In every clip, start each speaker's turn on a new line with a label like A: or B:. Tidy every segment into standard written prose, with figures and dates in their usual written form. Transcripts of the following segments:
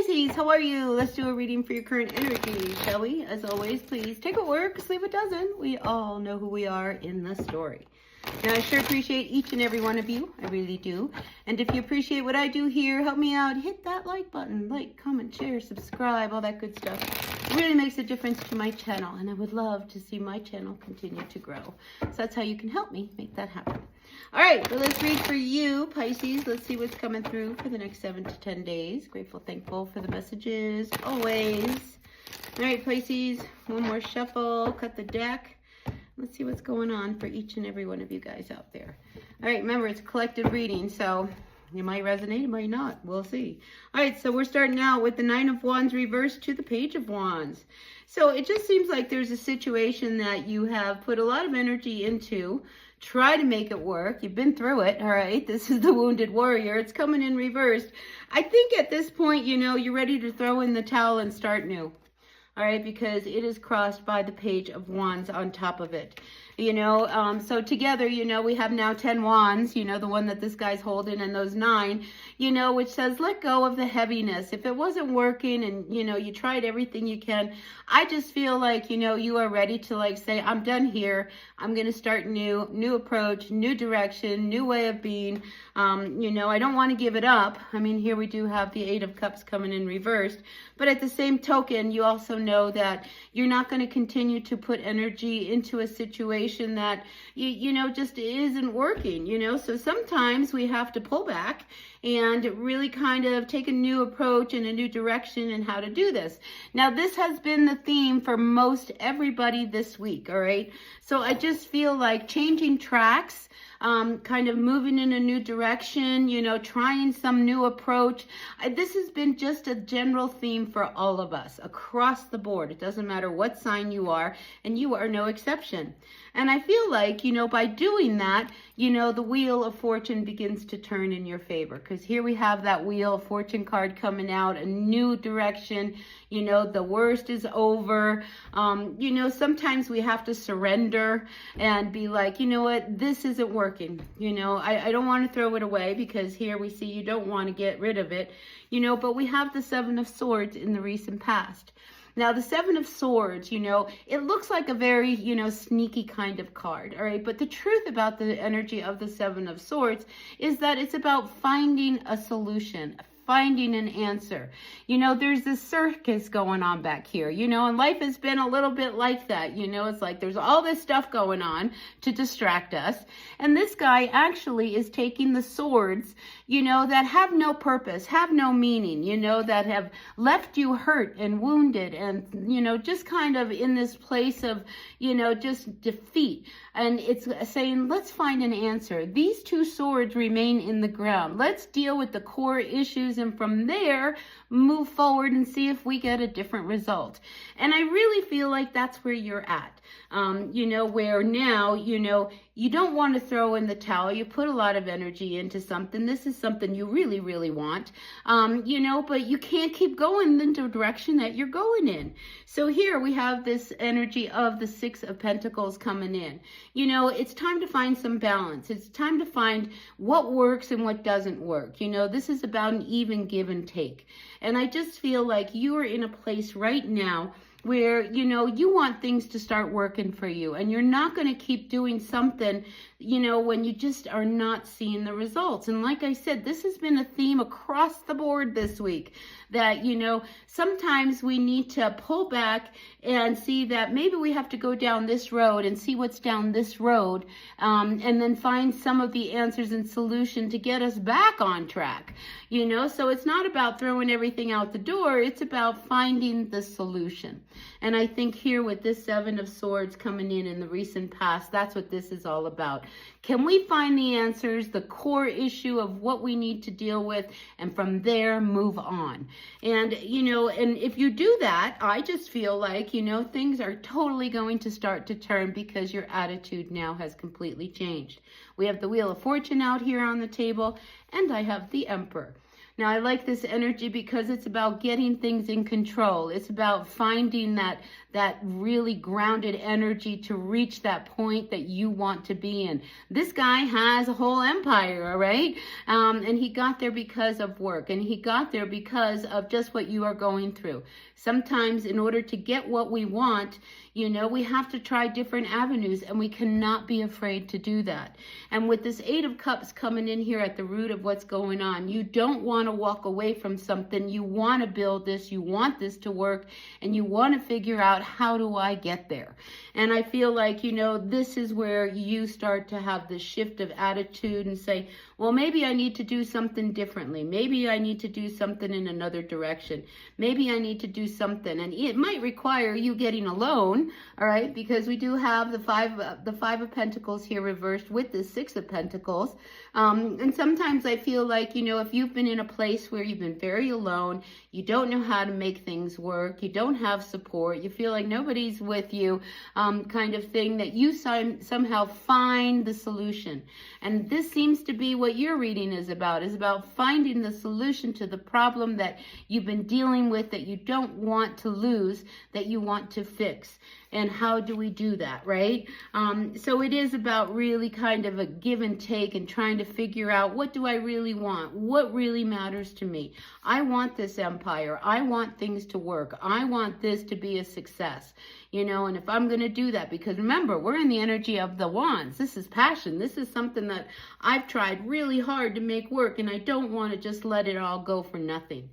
A: Pisces, how are you? Let's do a reading for your current energy, shall we? As always, please take what works, leave what doesn't. We all know who we are in the story. Now, I sure appreciate each and every one of you. I really do. And if you appreciate what I do here, help me out. Hit that like button. Like, comment, share, subscribe, all that good stuff. It really makes a difference to my channel. And I would love to see my channel continue to grow. So that's how you can help me make that happen. All right, well, let's read for you, Pisces. Let's see what's coming through for the next 7 to 10 days. Grateful, thankful for the messages, always. All right, Pisces, one more shuffle, cut the deck. Let's see what's going on for each and every one of you guys out there. All right, remember, it's a collective reading, so it might resonate, it might not. We'll see. All right, so we're starting out with the Nine of Wands reversed to the Page of Wands. So it just seems like there's a situation that you have put a lot of energy into. Try to make it work. You've been through it, all right? This is the Wounded Warrior. It's coming in reversed. I think at this point, you know, you're ready to throw in the towel and start new. All right, because it is crossed by the Page of Wands on top of it. You know, so together, you know, we have now 10 wands, you know, the one that this guy's holding, and those 9, you know, which says let go of the heaviness. If it wasn't working and, you know, you tried everything you can, I just feel like, you know, you are ready to like say, I'm done here. I'm going to start new approach, new direction, new way of being. You know, I don't want to give it up. I mean, here we do have the 8 of Cups coming in reversed. But at the same token, you also know that you're not going to continue to put energy into a situation that you know just isn't working, you know. So sometimes we have to pull back and really kind of take a new approach and a new direction in how to do this. Now, this has been the theme for most everybody this week, all right? So I just feel like changing tracks, kind of moving in a new direction, you know, trying some new approach. This has been just a general theme for all of us across the board. It doesn't matter what sign you are, and you are no exception. And I feel like, you know, by doing that, you know, the Wheel of Fortune begins to turn in your favor, because here we have that Wheel of Fortune card coming out, a new direction. You know, the worst is over. You know, sometimes we have to surrender and be like, you know what, this isn't working. You know, I don't want to throw it away, because here we see you don't want to get rid of it, you know, but we have the 7 of Swords in the recent past. Now, the 7 of Swords, you know, it looks like a very, you know, sneaky kind of card, all right? But the truth about the energy of the 7 of Swords is that it's about finding a solution, finding an answer. You know, there's this circus going on back here, you know, and life has been a little bit like that. You know, it's like there's all this stuff going on to distract us. And this guy actually is taking the swords, you know, that have no purpose, have no meaning, you know, that have left you hurt and wounded and, you know, just kind of in this place of, you know, just defeat. And it's saying, let's find an answer. These 2 swords remain in the ground. Let's deal with the core issues, and from there, move forward and see if we get a different result. And I really feel like that's where you're at. You know, where now, you know, you don't want to throw in the towel. You put a lot of energy into something. This is something you really, really want, you know, but you can't keep going in the direction that you're going in. So here we have this energy of the 6 of Pentacles coming in. You know, it's time to find some balance. It's time to find what works and what doesn't work. You know, this is about an even give and take. And I just feel like you are in a place right now where, you know, you want things to start working for you, and you're not going to keep doing something, you know, when you just are not seeing the results. And like I said, this has been a theme across the board this week, that, you know, sometimes we need to pull back and see that maybe we have to go down this road and see what's down this road, and then find some of the answers and solution to get us back on track, you know. So it's not about throwing everything out the door. It's about finding the solution. And I think here with this 7 of Swords coming in the recent past, that's what this is all about. Can we find the answers, the core issue of what we need to deal with, and from there move on? And, you know, and if you do that, I just feel like, you know, things are totally going to start to turn, because your attitude now has completely changed. We have the Wheel of Fortune out here on the table, and I have the Emperor. Now, I like this energy because it's about getting things in control. It's about finding that really grounded energy to reach that point that you want to be in. This guy has a whole empire, all right? And he got there because of work, and he got there because of just what you are going through. Sometimes in order to get what we want, you know, we have to try different avenues, and we cannot be afraid to do that. And with this Eight of Cups coming in here at the root of what's going on, you don't want to walk away from something. You want to build this, you want this to work, and you want to figure out, how do I get there? And I feel like, you know, this is where you start to have this shift of attitude and say, well, maybe I need to do something differently. Maybe I need to do something in another direction. Maybe I need to do something. And it might require you getting a loan, all right? Because we do have the five of Pentacles here reversed with the Six of Pentacles. And sometimes I feel like, you know, if you've been in a place where you've been very alone, you don't know how to make things work, you don't have support, you feel like nobody's with you, kind of thing, that you somehow find the solution. And this seems to be what your reading is about finding the solution to the problem that you've been dealing with, that you don't want to lose, that you want to fix. And how do we do that, right? So it is about really kind of a give and take and trying to figure out, what do I really want? What really matters to me? I want this empire. I want things to work. I want this to be a success. You know, and if I'm going to do that, because remember, we're in the energy of the wands. This is passion. This is something that I've tried really hard to make work, and I don't want to just let it all go for nothing.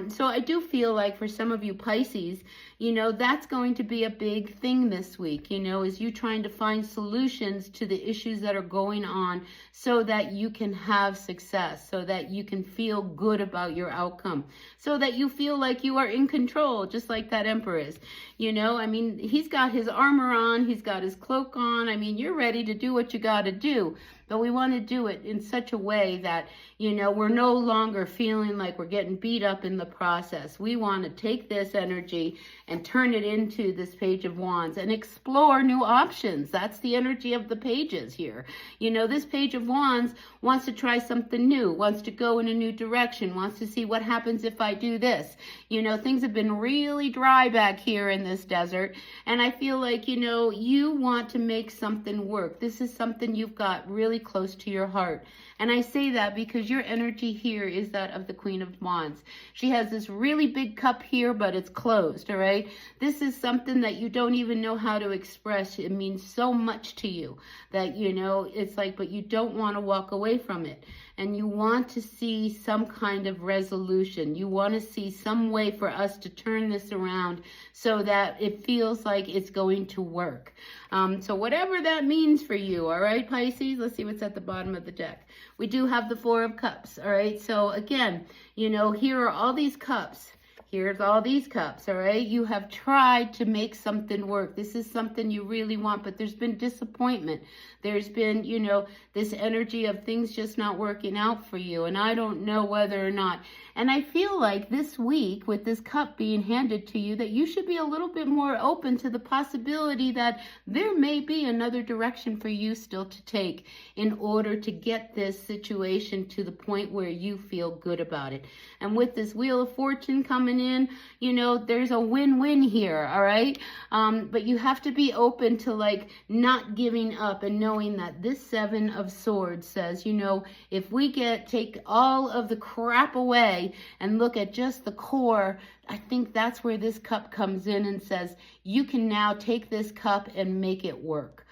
A: So I do feel like for some of you Pisces, you know, that's going to be a big thing this week, you know, is you trying to find solutions to the issues that are going on so that you can have success, so that you can feel good about your outcome, so that you feel like you are in control, just like that Emperor is. You know, I mean, he's got his armor on, he's got his cloak on. I mean, you're ready to do what you got to do. But we want to do it in such a way that, you know, we're no longer feeling like we're getting beat up in the process. We want to take this energy and turn it into this Page of Wands and explore new options. That's the energy of the pages here. You know, this Page of Wands wants to try something new, wants to go in a new direction, wants to see what happens if I do this. You know, things have been really dry back here in this desert, and I feel like, you know, you want to make something work. This is something you've got really close to your heart. And I say that because your energy here is that of the Queen of Wands. She has this really big cup here, but it's closed, all right? This is something that you don't even know how to express. It means so much to you that, you know, it's like, but you don't want to walk away from it. And you want to see some kind of resolution. You want to see some way for us to turn this around so that it feels like it's going to work. So whatever that means for you, all right, Pisces? Let's see what's at the bottom of the deck. We do have the Four of Cups, all right? So again, you know, here are all these cups. Here's all these cups, all right? You have tried to make something work. This is something you really want, but there's been disappointment. There's been, you know, this energy of things just not working out for you, and I don't know whether or not. And I feel like this week, with this cup being handed to you, that you should be a little bit more open to the possibility that there may be another direction for you still to take in order to get this situation to the point where you feel good about it. And with this Wheel of Fortune coming in, you know, there's a win-win here, all right? But you have to be open to, like, not giving up and knowing that this Seven of Swords says, you know, if we take all of the crap away and look at just the core, I think that's where this cup comes in and says, you can now take this cup and make it work.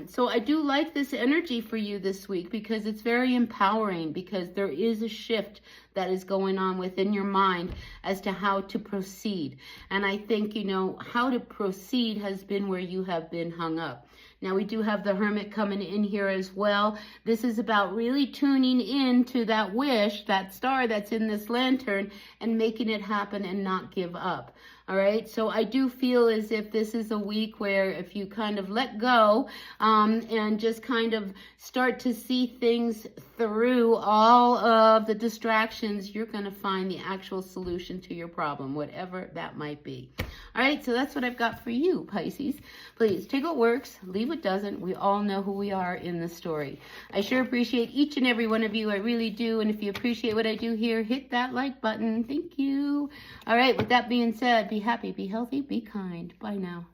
A: So I do like this energy for you this week because it's very empowering, because there is a shift that is going on within your mind as to how to proceed. And I think, you know, how to proceed has been where you have been hung up. Now we do have the Hermit coming in here as well. This is about really tuning in to that wish, that star that's in this lantern, and making it happen and not give up. All right, so I do feel as if this is a week where if you kind of let go and just kind of start to see things through all of the distractions, you're going to find the actual solution to your problem, whatever that might be. All right, so that's what I've got for you, Pisces. Please take what works, leave believe what doesn't. We all know who we are in the story. I sure appreciate each and every one of you. I really do. And if you appreciate what I do here, hit that like button. Thank you. All right, with that being said, be happy, be healthy, be kind. Bye now.